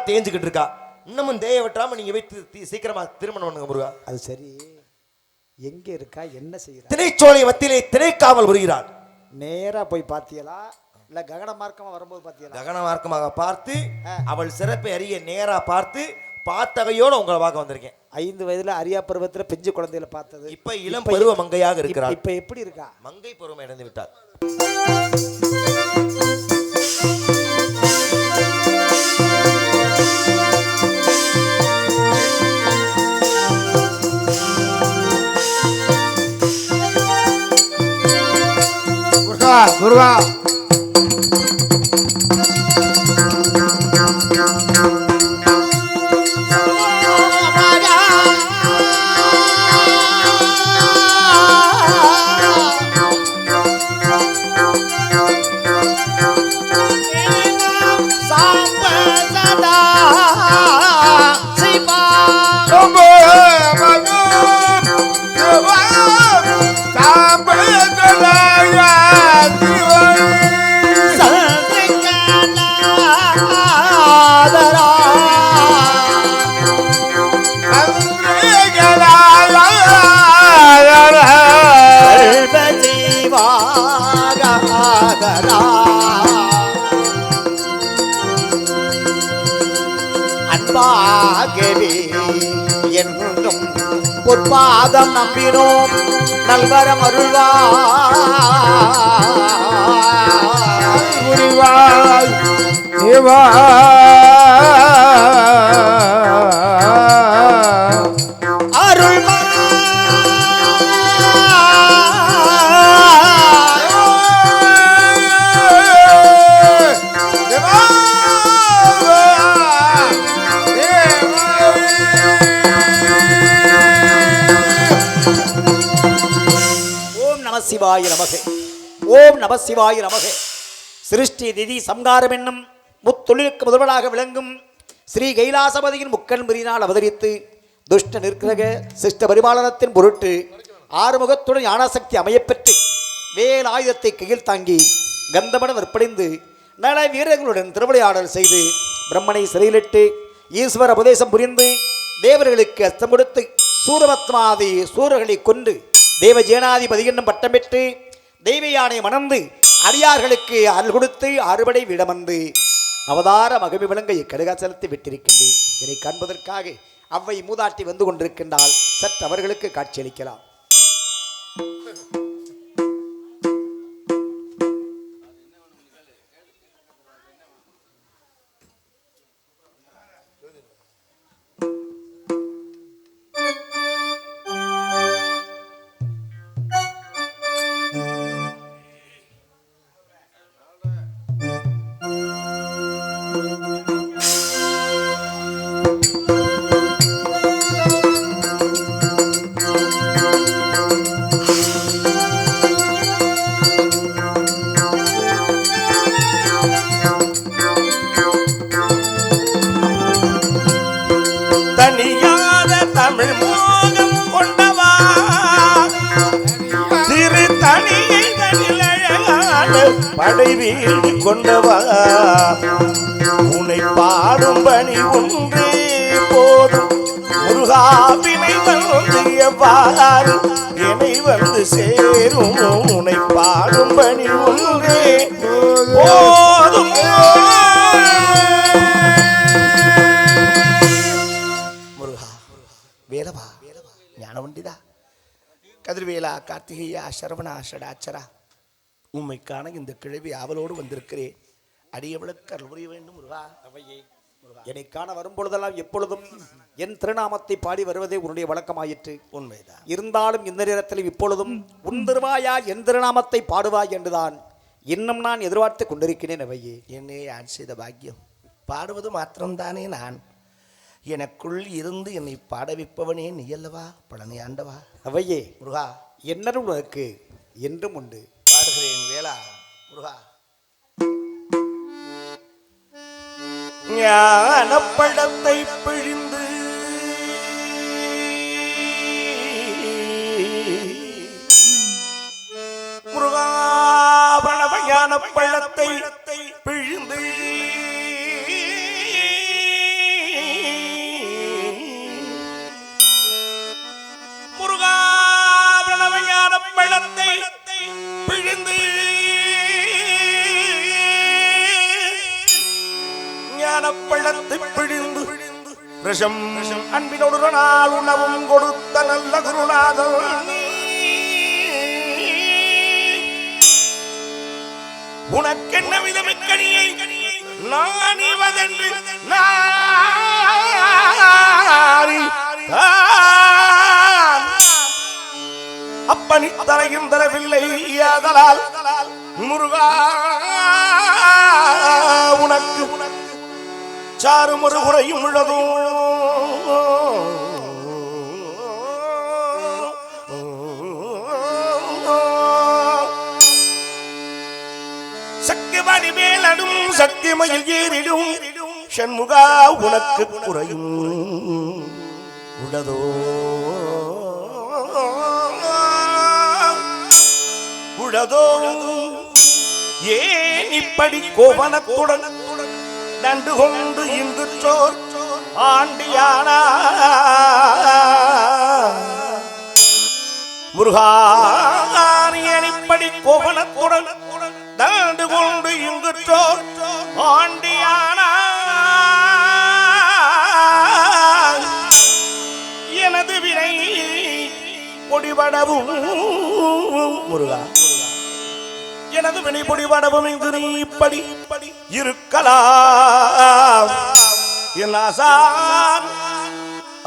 தேஞ்சுக்கிட்டு இருக்கா. இன்னமும் தேய விட்டாம நீங்க போய் சீக்கிரமா திருமணம் பண்ணுங்க முருகா. அது சரி, எங்க இருக்கா, என்ன செய்யறா? திணைச்சோலை மத்தியிலே திணைக்காவல் வருகிறாள். நேரா போய் பாத்தியலா இல்ல ககன மார்க்கமா வரும்போது பாத்தியலா? ககன மார்க்கமாக பார்த்து அவள் சிறப்பை அறிய நேரா பார்த்து பார்த்தகையோடு உங்களை பார்க்க வந்திருக்கேன். 5 வயதுல அரியா பருவத்துல பெஞ்சு குழந்தையில பார்த்தது. இப்ப இளம் பருவ மங்கையாக இருக்கிறாள். இப்ப எப்படி இருக்கா? மங்கை பருவம் இழந்து விட்டாள். முருகா அன்பாகவே என்றும் பொற்பாதம் நம்பினோம் நல்வரம் அருள்வாய் தேவா சிவாய நமகே. ஓம் நம சிவாய நமகே. சிருஷ்டி திதி சம்காரம் என்னும் முத்தொழிலுக்கு முதல்வனாக விளங்கும் ஸ்ரீ கைலாசபதியின் முக்கன் பிரினால் அவதரித்து துஷ்ட நிற்கிரக சிஷ்ட பரிபாலனத்தின் பொருட்டு ஆறுமுகத்துடன் ஞானசக்தி அமையப்பெற்று வேல் ஆயுதத்தை கையில் தாங்கி கந்தமடம் விற்படைந்து நல வீரர்களுடன் திருவிளையாடல் செய்து பிரம்மனை சிறையிலிட்டு ஈஸ்வர உபதேசம் புரிந்து தேவர்களுக்கு அர்த்தம் கொடுத்து சூரபத்மாதி சூரர்களை கொண்டு தேவஜேனாதிபதி என்னும் பட்டம் பெற்று தெய்வ யானை மணந்து அடியார்களுக்கு அருள் கொடுத்து அறுபடை விடமந்து அவதார மகிமை விளங்க இக்கடுகா செலுத்தி விட்டிருக்கின்றேன். இதை காண்பதற்காக அவ்வை மூதாட்டி வந்து கொண்டிருக்கின்றால் சற்று அவர்களுக்கு காட்சியளிக்கலாம். படை வீடு கொண்டவா உன்னை பாடும் பணி ஒன்றே போதும் முருகாவினை வந்து எவ்வாறு என்னை வந்து சேரும் உன்னை பாடும் பணி ஒன்றே போதும். முருகா வேலவா ஞானவண்டிதா கதிர்வேலா கார்த்திகையா சரவணா ஷடாச்சரா உண்மைக்கான இந்த கிழவி ஆவலோடு வந்திருக்கிறேன். அடியவளுக்கு அருள் புரிய வேண்டும் முருகா. என்னை காண வரும்பொழுதெல்லாம் எப்பொழுதும் என் திருநாமத்தை பாடி வருவதே உன்னுடைய வழக்கமாயிற்று. உண்மைதான். இருந்தாலும் இந்த நேரத்தில் இப்பொழுதும் உன் திருவாயா என் திருநாமத்தை பாடுவாய் என்றுதான் இன்னும் நான் எதிர்பார்த்து கொண்டிருக்கிறேன். அவையே என்னே யான் செய்த பாக்கியம். பாடுவது மாத்திரம்தானே நான். எனக்குள் இருந்து என்னை பாட வைப்பவனே நீ அல்லவா பழனி ஆண்டவா. அவையே முருகா என்னரும் உனக்கு என்றும் உண்டு. பாடுகிறேன் வேளா முருகா. ஞான பழத்தை பிழிந்து முருகா ஞான பழத்தை பிழிந்து பழத்தை பிழிந்து விஷம் அன்பினோடு ஒரு நாள் உணவும் கொடுத்த நல்ல குருநாதன் உனக்கென்ன விதமிக்கணியை நான் இவதென்று அப்பனி தரையும் தரவில்லை அதலால் முருகா உனக்கு சாரும் ஒரு குறையும் உள்ளதும் சக்திமணி மேலடும் சக்திமயில் ஏறிடும் சண்முகா உனக்கு குறையும் உள்ளதோ உள்ளதோ ஏன் இப்படி கோவனத்துடன் நண்டு கொண்டு இங்கு சோர் ஆண்டியானா முருகான் இப்படி கோவனத்துடன் நண்டு கொண்டு இங்கு சோர் ஆண்டியானா எனது வினை பொடிபடவும் முருகா எனது வினை பொடிபடவும் இங்கு நீ இப்படி இருக்கலாம் என் ஆசான்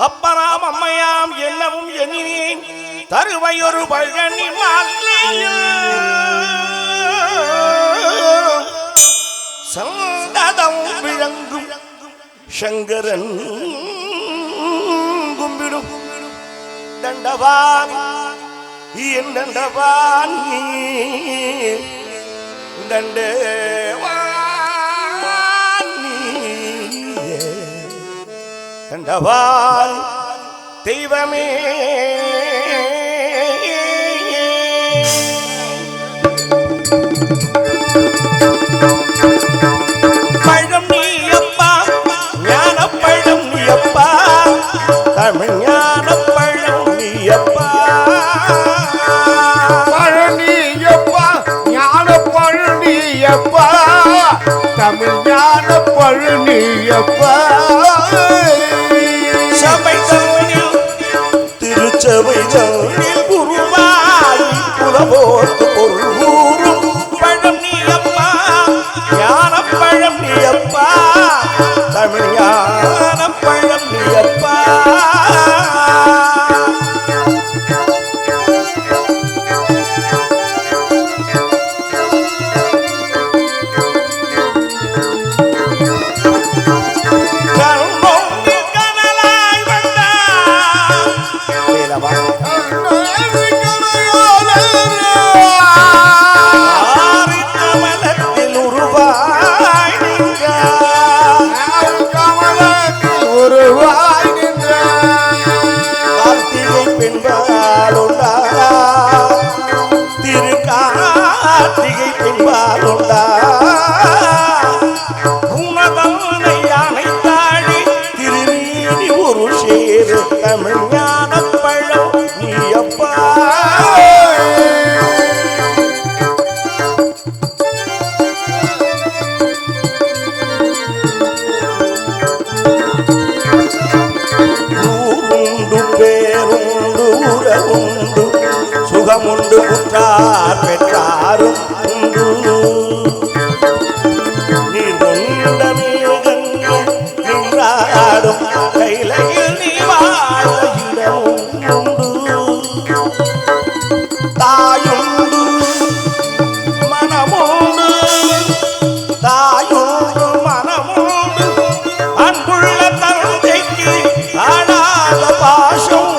அப்பராம் அம்மையாம் என்னவும் எண்ணினேன் தருவையொரு பழனி சந்ததம் விளங்கும் சங்கரன் கும்பிடும் தண்டவான் என் தண்டவான் தண்டவான் தண்டவான் தெய்வமே பழம் நீ அப்பா ஞான பழம் நீ அப்பா தமிழ் ஞான பழம் நீ அப்பா பழனியப்பா ஞான பழனியப்பா தமிழ் ஞான பழனியப்பா சபை தன்னில் திருச்சபை தன்னில் குருவாய் புலவோர்க்கு பொருள் ஊரும் பழம் நீ அப்பா ஞான பழம் நீ அப்பா தமிழ் ஞான பழம் நீ அப்பா தமிழ் ஞான பழம் நீ அப்பா ஊருண்டு பேருண்டு உறவுண்டு சுகமுண்டு உற்றார் பெற்றாரும் உண்டு நீர் கொண்ட மேகங்கள் நின்றாடும் கைலையில் நீ வாழ இடமும் உண்டு தாயுண்டு மனமுண்டு தாயுண்டு மனமுண்டு அன்புள்ள தந்தைக்கு ஆடாத பாசம்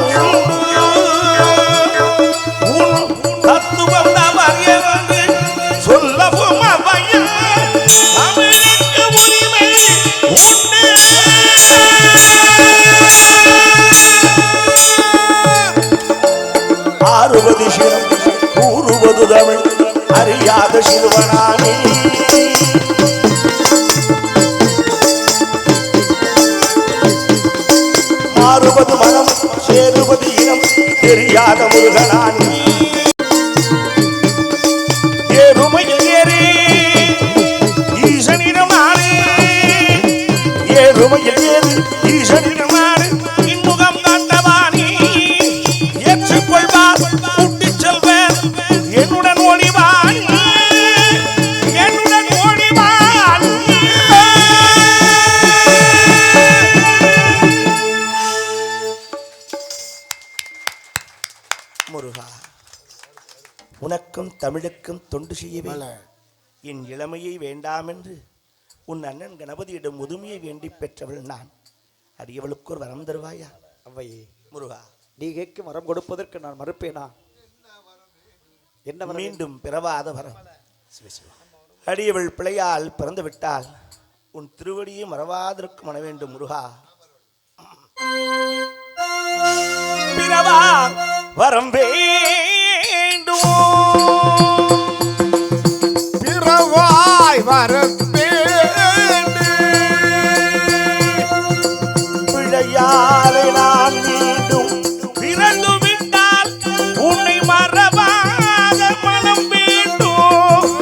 உன் தத்துவம் வந்து சொல்லவும் அவையில் தமிழுக்கு உரிமை உண்டு ஆறுவது சிரம் கூறுவது தமிழ் அறியாத சிறுவனானே மாறுவது மனம் சேருவது இனம் தெரியாத முருகனானே ஏறுமையில் ஏறி ஈசனிடம் நானே உமையில் ஏது ஈசனின் நாடு இன்முகம் காட்டவாணி ஏற்றுக்கொள்வார் கூட்டி செல்வேன் என்னுடன் ஒளிவான் என்னுடன் ஒளிவான். முருகா, உனக்கும் தமிழுக்கும் தொண்டு செய்யவே என் இளமையை வேண்டாம் என்று உன் அண்ணன் கணபதியிடம் முதுமையை வேண்டி பெற்றவள் நான். அடியவளுக்கு ஒரு வரம் தருவாயா? அவ்வையே முருகா, நீ கேட்கும் வரம் கொடுப்பதற்கு நான் மறுப்பேனா? என்ன வரம்? மீண்டும் பிறவாத வரம். அடியவள் பிள்ளையால் பிறந்து விட்டால் உன் திருவடியை மறவாதற்கு மன வேண்டும் முருகா. பிறவா வரம் வேண்டும், பிறவாய் வரப்பேண்டு பிள்ளையாலை நான் மீண்டும் பிறந்து விட்டால் உன்னை மறவாத மனம் வேண்டும்.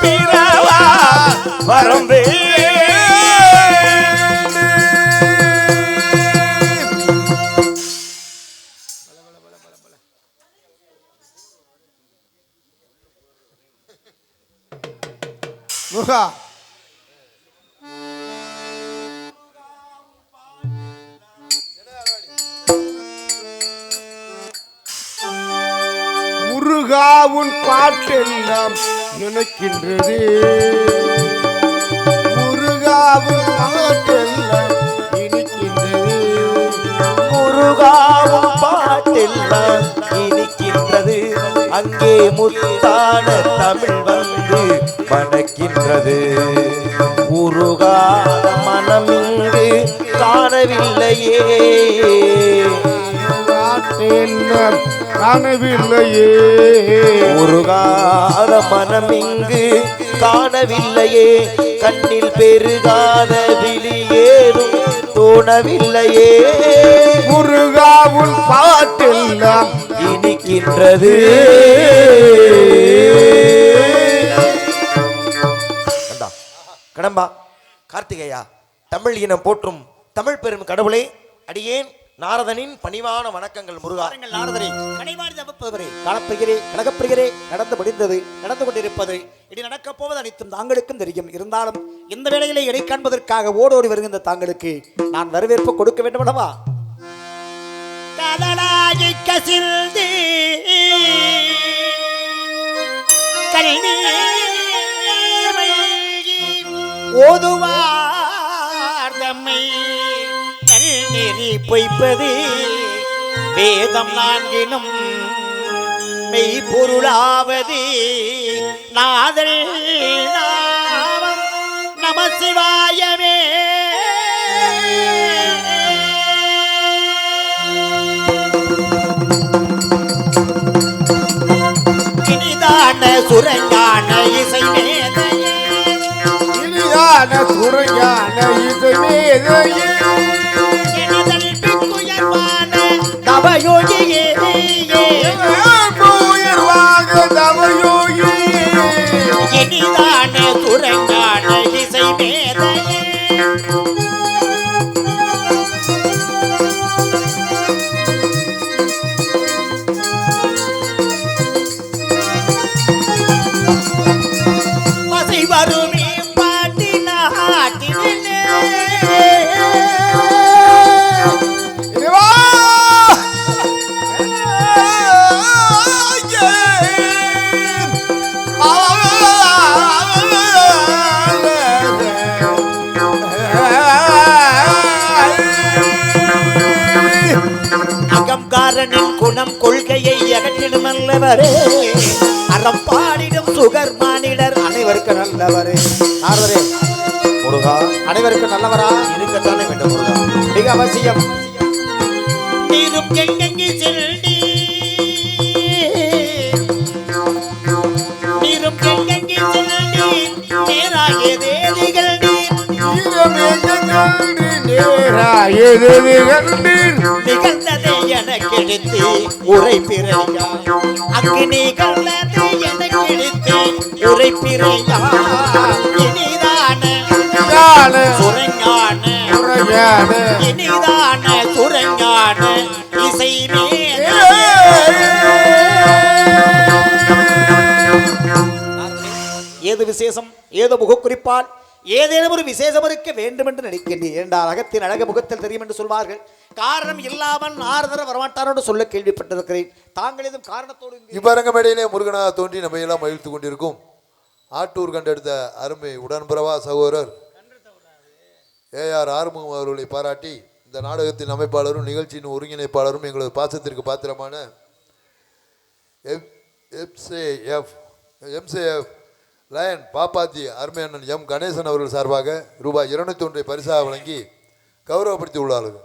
பிறவா வரம் வேண்டும். முருகா, முருகா உன் பாட்டெல்லாம் நினைக்கின்றது. முருகா உன் பாட்டெல்லாம் இனிக்கின்றது. முருகாவும் பாட்டெல்லாம் இனிக்கின்றது, அங்கே முத்தான தமிழ் வந்து மணக்கின்றது. உருகாத மனமிங்கு காணவில்லையே, பாட்டெல்லாம் காணவில்லையே. உருகாத மனமிங்கு காணவில்லையே, கண்ணில் பெருகாத விழி ஏதும் தோணவில்லையே. முருகா உன் பாட்டெல்லாம் இனிக்கின்றது. கடம்பா, கார்த்திகையா, தமிழ் இனம் போற்றும் தமிழ் பெரும் கடவுளே, அடியேன் நாரதனின் பணிவான வணக்கங்கள். முருகா, நாரதரே, கனிவாணி தவப்பவரே, காலப்பிரிகிறே, கழகப்பிரிகிறே, நடந்து முடிந்தது, நடந்து கொண்டிருப்பது, இனி நடக்கப் போவது அனைத்தும் தாங்களுக்கும் தெரியும். இருந்தாலும் இந்த வேளையிலே இடை காண்பதற்காக ஓடோடி வருகின்ற தாங்களுக்கு நான் வரவேற்பு கொடுக்க வேண்டும் அல்லவா? கதலாகி கசில்தி ஓதுவார் தம்மை நெறி பொய்ப்பது வேதம் நான்கினும் மெய்ப்பொருளாவது நாதல் நாமம் நம சிவாயமே. இனிதான சுரங்கான இசை மேதையே, இனிதான சுரையான இசை மேதையே, இனிதல் பிக்குயர்வான தவயோகியே, உயர்வாக தவயோகியே, இனிதான சுரங்கான இசை மேதையே, மசை வருமே பாட்டி நாட்டினே, இறைவா! அகங்காரனின் குணம் கொள்கையை அகற்றிடும் நல்லவரே, அறம் பாடிடும் சுகர் மானிடர் அனைவருக்கு நல்லவரே. நாரதரே, முருகா, அனைவருக்கு நல்லவரா இருக்கத்தானே வேண்டும் முருகா. மிக அவசியம். நீரும் எங்கெங்கி செல்டி, நீரும் எங்கெங்கி செல்டி, நேராகிய தேதிகள் நிகழ்ந்ததை எனக்கு எடுத்து உரை பிறையா, அங்கு நிகழ்ந்ததை எனக்கு எடுத்து உரை பிறையா, இனிதான சுரங்கான இனிதான சுரஞான இசை ஏது விசேஷம் ஏதோ முகக்குறிப்பால் ஏதேனும் ஒரு விசேஷம் இருக்க வேண்டும் என்று நினைக்கின்றேன். இரண்டாம் அகத்தின் அழக முகத்தில் தெரியும் என்று சொல்வார்கள். காரணம் இல்லாமல் நாரதர வரமாட்டாரோடு சொல்ல கேள்விப்பட்டிருக்கிறேன். தாங்கள் எதுவும் காரணத்தோடு இவ்வரங்கமேடையிலே முருகனாக தோன்றி நம்ம எல்லாம் மகிழ்த்து கொண்டிருக்கும் ஆட்டூர் கண்டெடுத்த அருமை உடன்பிறவா சகோதரர் ஏஆர் ஆறுமுகம் அவர்களை பாராட்டி இந்த நாடகத்தின் அமைப்பாளரும் நிகழ்ச்சியின் ஒருங்கிணைப்பாளரும் எங்களது பாசத்திற்கு பாத்திரமான எம்சிஎஃப் லயன் பாப்பாத்தி அருமை அண்ணன் எம் கணேசன் அவர்கள் சார்பாக ரூபாய் 201 பரிசாக வழங்கி கௌரவப்படுத்தி உள்ளார்கள்.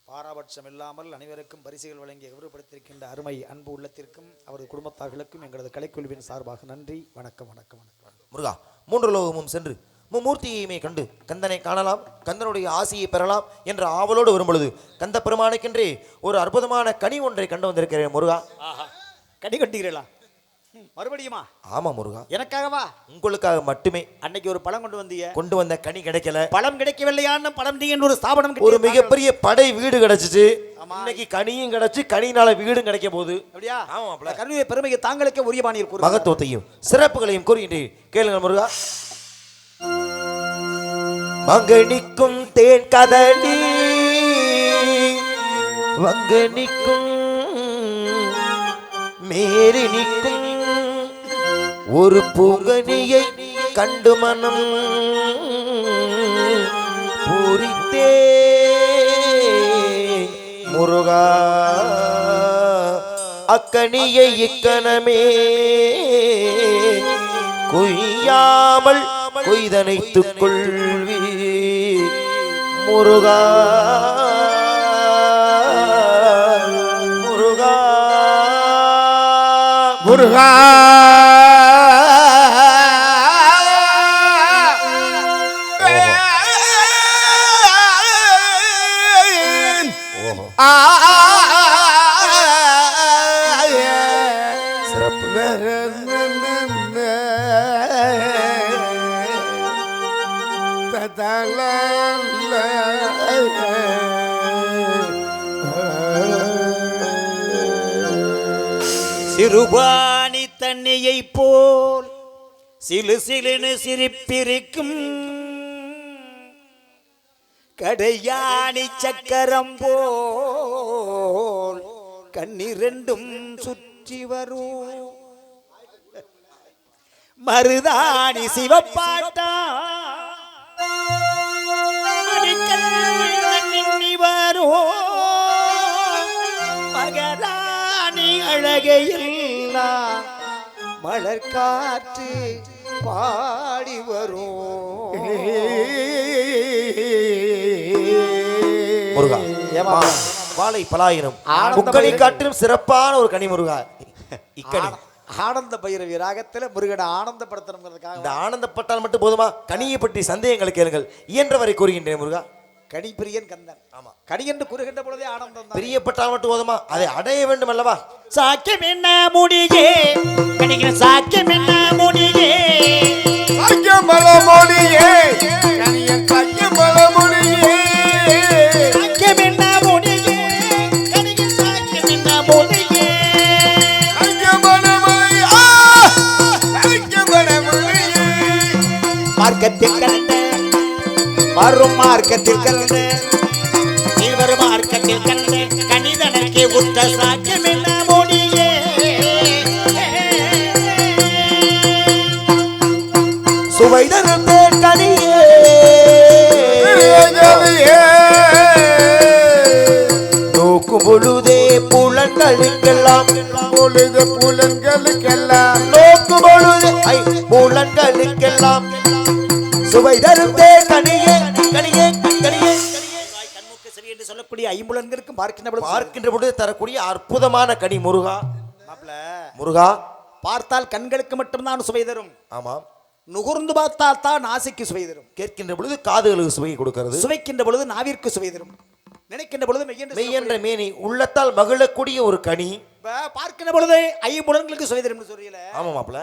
பாராபட்சம் இல்லாமல் அனைவருக்கும் பரிசுகள் வழங்கி கௌரவப்படுத்தியிருக்கின்ற அருமை அன்பு உள்ளத்திற்கும் அவரது குடும்பத்தார்களுக்கும் எங்களது கலைக்குழுவின் சார்பாக நன்றி. வணக்கம் வணக்கம் வணக்கம். முருகா, 3 லோகமும் சென்று மும்மூர்த்தியுமே கண்டு கந்தனை காணலாம், கந்தனுடைய ஆசியை பெறலாம் என்ற ஆவலோடு வரும்பொழுது கந்த பெருமானுக்கென்றே ஒரு அற்புதமான கனி ஒன்றை கண்டு வந்திருக்கிறேன் முருகா. கனி கட்டுகிறீர்களா? மறுபடியுமா? ஆமா முருகா, எனக்காகவா? உங்களுக்காக மட்டுமே. அன்னைக்கு ஒரு பழம் கொண்டு வந்த கனி கிடைக்கல. பழம் கிடைக்கவில்லையான்னு பழம் தீ என்று ஒரு ஸ்தாபனம் ஒரு மிகப்பெரிய படை வீடு கிடைச்சிச்சு. இன்னைக்கு கனியும் கிடைச்சு, கனியினால வீடும் கிடைக்க போகுது. அப்படியா? ஆமாம். கருவிய பெருமையை தாங்களுக்கே உரிய பாணியில் கூறு. மகத்துவத்தையும் சிறப்புகளையும் கூறுகின்றேன் கேளுங்கள் முருகா. மங்கனிக்கும் தேன் கதலி வங்கனிக்கும் மேரி நிற்கும் ஒரு பூங்கனியை கண்டு மனம் பூரித்தே முருகா. அக்கனியை இக்கணமே கொய்யாமல் கொய்தனைத்துக் கொள்வி முருகா. முருகா முருகா சிறுபாணி தண்ணியை போல் சிலு சிலுன்னு சிரிப்பிருக்கும் கடையாணி சக்கரம் போல் கண்ணிரண்டும் சுற்றி வரும் மருதாணி சிவப்பாட்டா மின்னி வரும் மகராணி அழகையில்லா மலர் காற்று பாடி வரும். முருகா, வாழை பலாயிரம் முக்கணி காட்டிலும் சிறப்பான ஒரு கனி முருகா. இக்கனி ஆனந்த பைரவி ராகத்துல முருகனை ஆனந்தப்படுத்தணுங்கிறதுக்காக. இந்த ஆனந்தப்பட்டால் மட்டும் போதுமா? கனியை பற்றி சந்தேகங்களை கேளுங்கள், இயன்றவரை கூறுகின்றேன் முருகா. கனி பிரியன் கந்தன். ஆமா, கனி என்று கூறுகின்ற பொழுதே ஆனந்தம் தான். பிரியப்பட்டால் மட்டும் போதுமா? அதை அடைய வேண்டும் அல்லவா? சாக்கியம் என்ன முடியே கனிகிற சாக்கியம் என்ன முடியே சாக்கியமல மொழியே கனியன் சாக்கியமல மொழியே சாக்கியம் என்ன முடியே கனிகிற சாக்கியம் என்ன முடியே சாக்கியமல மொழியே சாக்கியமல மொழியே மார்க்கத்தில் கலந்த வரும் மார்க்கத்தில் கலந்த வரும் மார்க்கத்தில் கலந்த கணிதனக்கு உத்த சாக்கியம் என்ன முடியே சுவைதனத்தே கனியே நோக்கும் பொழுதே புலன்களுக்கெல்லாம் பொழுது புலன்களுக்கெல்லாம் நோக்கும் பொழுதே புலன்களுக்கெல்லாம் சுவைதனத்தே கனியே கனியே கனியே கண்முக்கு செவி என்று சொல்லக்கூடிய ஐம்புலன்களுக்கும் பார்க்கின்ற பொழுது தரக்கூடிய அற்புதமான கனி முருகா. மாப்ள முருகா, பார்த்தால் கண்களுக்கு மட்டும்தான் சுவை தரும். ஆமாம். நுகர்ந்து பார்த்தால் தான் நாசிக்கு சுவை தரும். கேட்கின்ற பொழுது காதுகளுக்கு சுவை கொடுக்கிறது. சுவைக்கின்ற பொழுது நாவிற்கு சுவை தரும். நினைக்கின்ற பொழுது மெய்யென்ற மேனி உள்ளத்தால் மகிழக்கூடிய ஒரு கனி. பார்க்கின்ற பொழுது ஐம்புலன்களுக்கு சுவை தரும் சொல்றீல. ஆமா மாப்ள.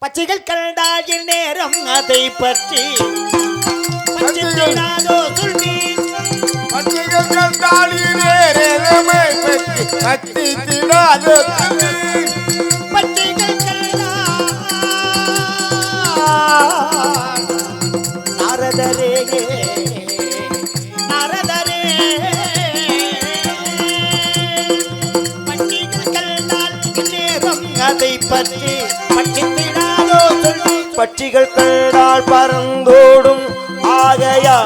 பச்சைகள் கண்டாகில் நேரம் அதை பற்றி பச்சை சொல் பச்சைகள் கண்டாலிலே ரேதமை பெற்று கத்தி திடாத பச்சைகள் நாரதரே நாரதரே பச்சைகள் கண்டால் நேரம் அதை பற்றி பச்சித்திடாதோ சொல்லி பட்சிகள் கண்டால் பறந்தோடும் ஆகையா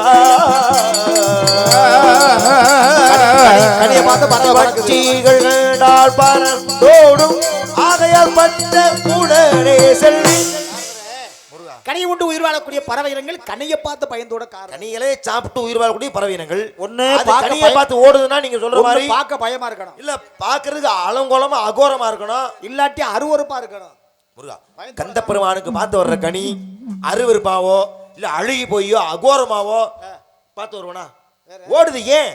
கனியை பார்த்து பறவை பறக்குது. பட்சிகள் கண்டால் பறந்தோடும் ஆகையால் பட்ட உடனே செல்வி. கனியை உண்டு உயிர் வாழக்கூடிய பறவை இனங்கள் கனியை பார்த்து பயந்தோட காரணம் கனிகளே சாப்பிட்டு உயிர் வாழக்கூடிய பறவை இனங்கள். ஒண்ணு அது பார்க்க கனியை பார்த்து ஓடுதுன்னா நீங்க சொல்ற மாதிரி ஒண்ணு பார்க்க பயமா இருக்கணும், இல்ல பாக்குறதுக்கு அலங்கோலமா அகோரமா இருக்கணும். இல்லாட்டி அருவருப்பா இருக்கணும். முருகா, கந்த பெருமானுக்கு பார்த்து வர்ற கனி அருவருப்பாவோ இல்ல அழுகி போயோ அகோரமாவோ பார்த்து வருவனா? ஓடுது ஏன்?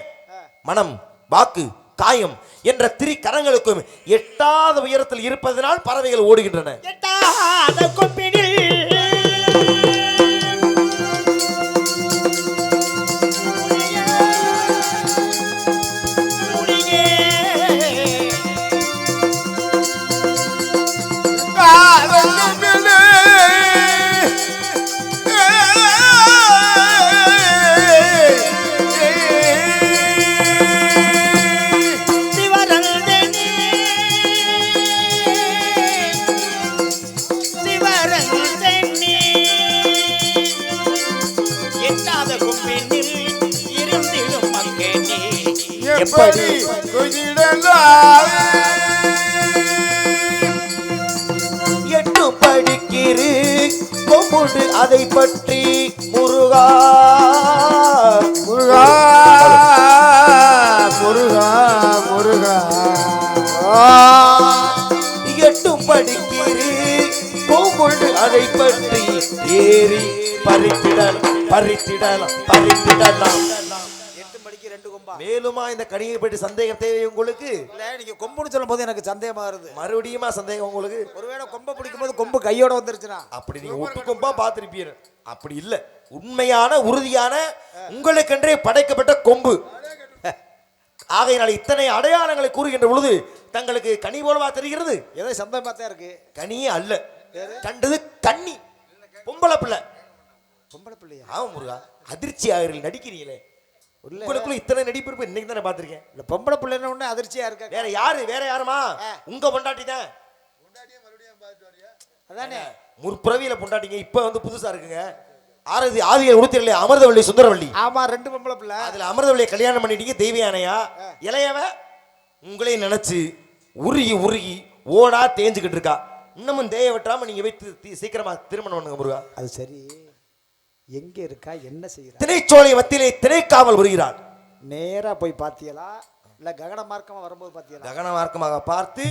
மனம், வாக்கு, காயம் என்ற திரிகரங்களுக்கும் எட்டாத உயரத்தில் இருப்பதனால் பறவைகள் ஓடுகின்றன. எட்டாத கொம்பினில் எப்படி குதிடலாம் எட்டு படிக்கிறு கொம்புண்டு அதை பற்றி முருகா முருகா முருகா முருகா எட்டு படிக்கிறு கொம்புண்டு அதை பற்றி ஏறி பறித்திடலாம் பறித்திடலாம் பறித்திடலாம். மேலுமா இந்த கனியை பற்றி சந்தேகம் தேவை உங்களுக்கு? இல்ல, நீங்க கொம்புன்னு சொல்லும் போது எனக்கு சந்தேகமா வருது. மறுபடியுமா சந்தேகம் உங்களுக்கு? ஒருவேளை கொம்பை பிடிக்கும் போது கொம்பு கையோட வந்துருச்சுன்னா அப்படி நீங்க ஒட்டு கொம்பா பார்த்திருப்பீங்க. அப்படி இல்ல, உண்மையான உறுதியான உங்களுக்கென்றே படைக்கப்பட்ட கொம்பு. ஆகையினால் இத்தனை அடையாளங்களை கூறுகின்ற பொழுது தங்களுக்கு கனி போலவா தெரிகிறது? ஏதோ சந்தேகமா தான் இருக்கு. கனியே அல்ல, கண்டது கன்னி, பொம்பளை பிள்ளை. பொம்பளை பிள்ளையா? ஆமா முருகா, அதிர்ச்சி ஆகிறீர்கள், நடிக்கிறீங்களே. உங்களுக்குள்ள இத்தனை நடிப்பு இன்னைக்கு தானே பாத்திருக்கேன். இல்ல, பொம்பளை பிள்ளைன்னு ஒண்ணு அதிர்ச்சியா இருக்க. வேற யாரு? வேற யாருமா? உங்க பொண்டாட்டி தான். அதானே முற்பிறவியில பொண்டாட்டிங்க, இப்ப வந்து புதுசா இருக்குங்க. ஆதியை உடுத்திரல அமிர்தவள்ளி சுந்தரவள்ளி. ஆமா, ரெண்டு பொம்பளை பிள்ளை. அதுல அமிர்தவள்ளியை கல்யாணம் பண்ணிட்டீங்க. தெய்வயானையா இளையவ உங்களையும் நினைச்சு உருகி உருகி ஓடா தேஞ்சுக்கிட்டு இருக்கா. இன்னமும் தேய விட்டாம நீங்க போய் சீக்கிரமா திருமணம் பண்ணுங்க முருகா. அது சரி, எங்க இருக்கா, என்ன செய்யறா? திணைச்சோலை மத்தியிலே திணைக்காவல் வருகிறாள். நேரா போய் பாத்தியலா இல்ல ககன மார்க்கமா வரும்போது பாத்தியலா? ககன மார்க்கமாக பார்த்து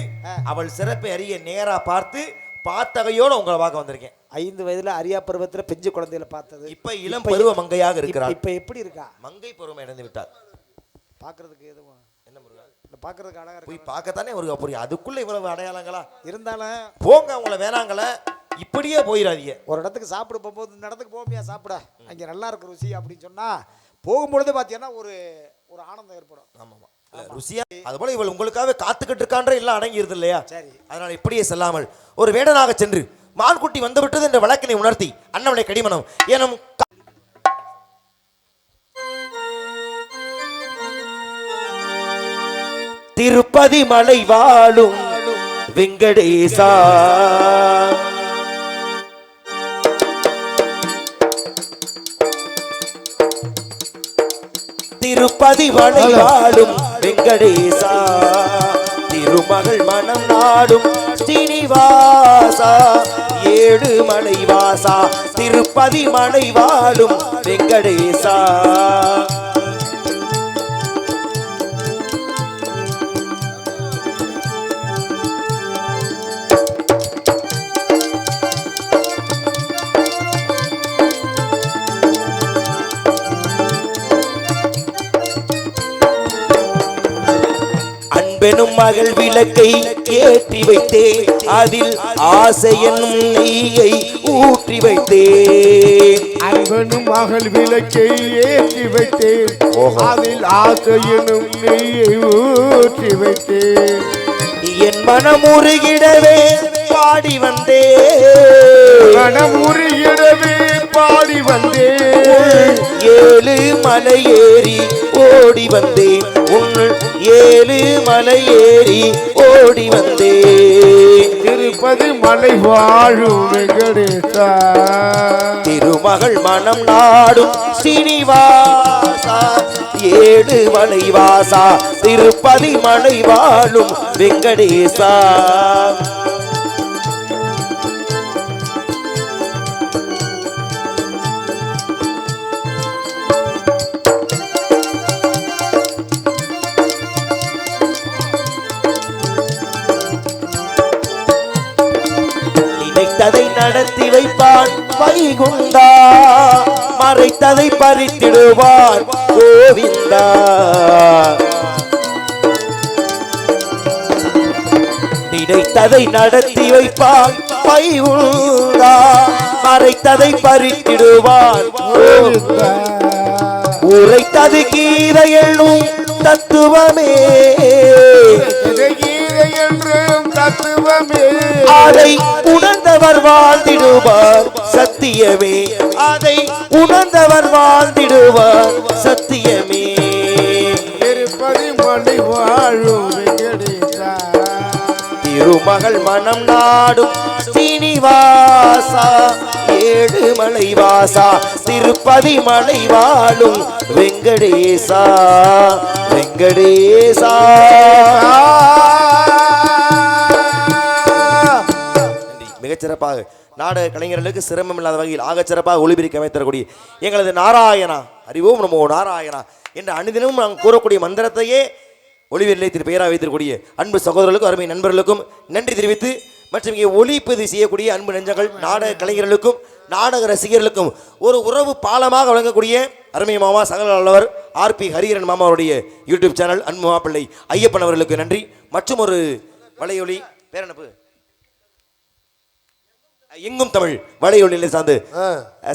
அவள் சிறப்பை அறிய நேரா பார்த்து பார்த்தகையோட உங்களை பார்க்க வந்திருக்கேன். 5 வயதுல அரியா பருவத்துல பெஞ்சு குழந்தையில பார்த்தது. இப்ப இளம் பருவ மங்கையாக இருக்கிறாள். இப்ப எப்படி இருக்கா? மங்கை பருவம் இழந்து விட்டார். பாக்குறதுக்கு எதுவும் என்ன முருகா? இல்ல, பாக்குறதுக்கு அழகா போய் இருக்கு. பார்க்கத்தானே முருகா புரியும். அதுக்குள்ள இவ்வளவு அடையாளங்களா? இருந்தாலும் போங்க, உங்களை வேணாங்கள, இப்படியே போயிடாதீங்க. ஒரு இடத்துக்கு சாப்பிட போகும்போது இந்த இடத்துக்கு போவியா சாப்பிட, அங்க நல்லா இருக்கு ருசி அப்படின்னு சொன்னா போகும்பொழுது பாத்தீங்கன்னா ஒரு ஒரு ஆனந்தம் ஏற்படும். ஆமாமா, ருசியா. அது போல இவள் உங்களுக்காக காத்துக்கிட்டு இருக்கான்ற எல்லாம் அடங்கியிருது இல்லையா? சரி, அதனால இப்படியே செல்லாமல் ஒரு வேடனாக சென்று மான்குட்டி வந்துவிட்டது என்ற வழக்கினை உணர்த்தி அண்ணவனை கடிமணம் எனும் திருப்பதி மலை வாழும் வெங்கடேசா திருப்பதி மலை வாழும் வெங்கடேசா திருமகள் மனம் நாடும் ஸ்ரீனிவாசா ஏழு மலை வாசா திருப்பதி மலை வாழும் வெங்கடேசா. அன்பெனும் மகள் விளக்கை ஏற்றி வைத்தே அதில் ஆசை என்னும் நெய்யை ஊற்றி ஊற்றி வைத்தேன். அன்பனும் மகள் விளக்கை ஏற்றி வைத்தேன். அதில் ஆசையனும் நெய்யை ஊற்றி வைத்தேன். என் மனம் உருகிடவே பாடி வந்தேன். மனம் உருகிடவே பாடி வந்தேன். ஏழு மலை ஏறி ஓடி வந்தேன். உன் ஏழு மலை ஏறி ஓடி வந்தேன். திருப்பதி மலை வாழும் வெங்கடேசா. திருமகள் மனம் நாடும் சீனிவாசா. ஏழு மலை வாசா திருப்பதி மலை வாழும் வெங்கடேசா. நினைத்ததை நடத்தி வைப்பான் வைகுண்டா. மறைத்ததை பறித்திடுவான் கோவிந்தா. நினைத்ததை நடத்தி வைப்பான் வைகுண்டா. மறைத்ததை பறித்திடுவான் கோவிந்தா. உரைத்தது கீதை என்னும் தத்துவமே. என்றும் தத்துவமே. அதை உணர்ந்தவர் வாழ்ந்திடுவார் சத்தியமே. அதை உணர்ந்தவர் வாழ்ந்திடுவார் சத்தியமே. திருப்பதி மலை வாழும் வெங்கடேசா. திருமகள் மனம் நாடும் சீனிவாசா. ஏழு மலை வாசா திருப்பதி மலை வாழும் வெங்கடேசா. வெங்கடேசா. மிகச்சிறப்பாக நாடக கலைஞர்களுக்கு சிரமம் இல்லாத வகையில் ஆகச்சிறப்பாக ஒளிபெருக்கி அமைத்தரக்கூடிய எங்களது நாராயணா அறிவோம் நமோ நாராயணா என்ற அனுதினமும் நாங்கள் கூறக்கூடிய மந்திரத்தையே ஒளிவியல் நிலையத்தில் பெயராக வைத்திருக்கக்கூடிய அன்பு சகோதரர்களுக்கும் அருமை நண்பர்களுக்கும் நன்றி தெரிவித்து, மற்றும் இங்கே ஒளிப்பதிவு செய்யக்கூடிய அன்பு நெஞ்சங்கள் நாடக கலைஞர்களுக்கும் நாடக ரசிகர்களுக்கும் ஒரு உறவு பாலமாக வழங்கக்கூடிய அருமை மாமா சகல அளவர் ஆர்பி ஹரிஹரன் மாமா அவருடைய யூடியூப் சேனல் அன்பு மாப்பிள்ளை ஐயப்பன் அவர்களுக்கு நன்றி. மற்றும் ஒரு வலையொலி பேரனப்பு எங்கும் தமிழ் வலையொலியை சார்ந்து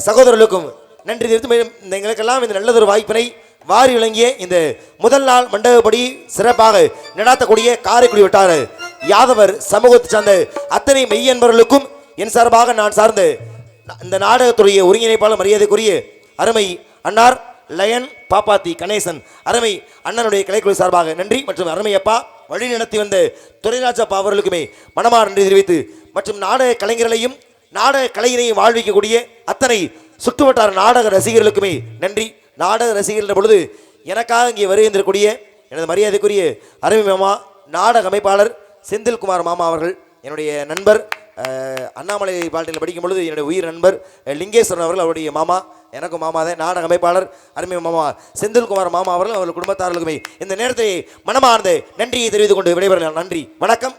சகோதரர்களுக்கும் நன்றி தெரிவித்து, எங்களுக்கெல்லாம் இந்த நல்லதொரு வாய்ப்பினை வாரி வழங்கிய இந்த முதல் நாள் மண்டபப்படி சிறப்பாக நடாத்தக்கூடிய காரைக்குடி வட்டார யாதவர் சமூகத்தை சார்ந்த அத்தனை மெய்யன்பர்களுக்கும் என் சார்பாக நான் சார்ந்த இந்த நாடகத்துடைய ஒருங்கிணைப்பாளர் மரியாதைக்குரிய அருமை அன்னார் லயன் பாப்பாத்தி கணேசன் அருமை அண்ணனுடைய கலைக்குழு சார்பாக நன்றி. மற்றும் அருமை அப்பா வழி நடத்தி வந்த துரைராஜப்பா அவர்களுக்குமே மனமார் நன்றி தெரிவித்து, மற்றும் நாடக கலைஞர்களையும் நாடக கலைஞரையும் வாழ்விக்கக்கூடிய அத்தனை சுற்றுவட்டார நாடக ரசிகர்களுக்குமே நன்றி. நாடக ரசிகர்கள் பொழுது எனக்காக இங்கே வருகின்றக்கூடிய எனது மரியாதைக்குரிய அருமை மாமா நாடக அமைப்பாளர் செந்தில்குமார் மாமா அவர்கள், என்னுடைய நண்பர் அண்ணாமலை பால்ட்டியில் படிக்கும் பொழுது என்னுடைய உயிர் நண்பர் லிங்கேஸ்வரன் அவர்கள், அவருடைய மாமா, எனக்கும் மாமா தான் நாடக அமைப்பாளர் அருமை மாமா செந்தில்குமார் மாமா அவர்கள், அவர்கள் குடும்பத்தார்களுக்குமே இந்த நேரத்தை மனமார்ந்த நன்றியை தெரிவித்துக் கொண்டு விடைபெறலாம். நன்றி, வணக்கம்.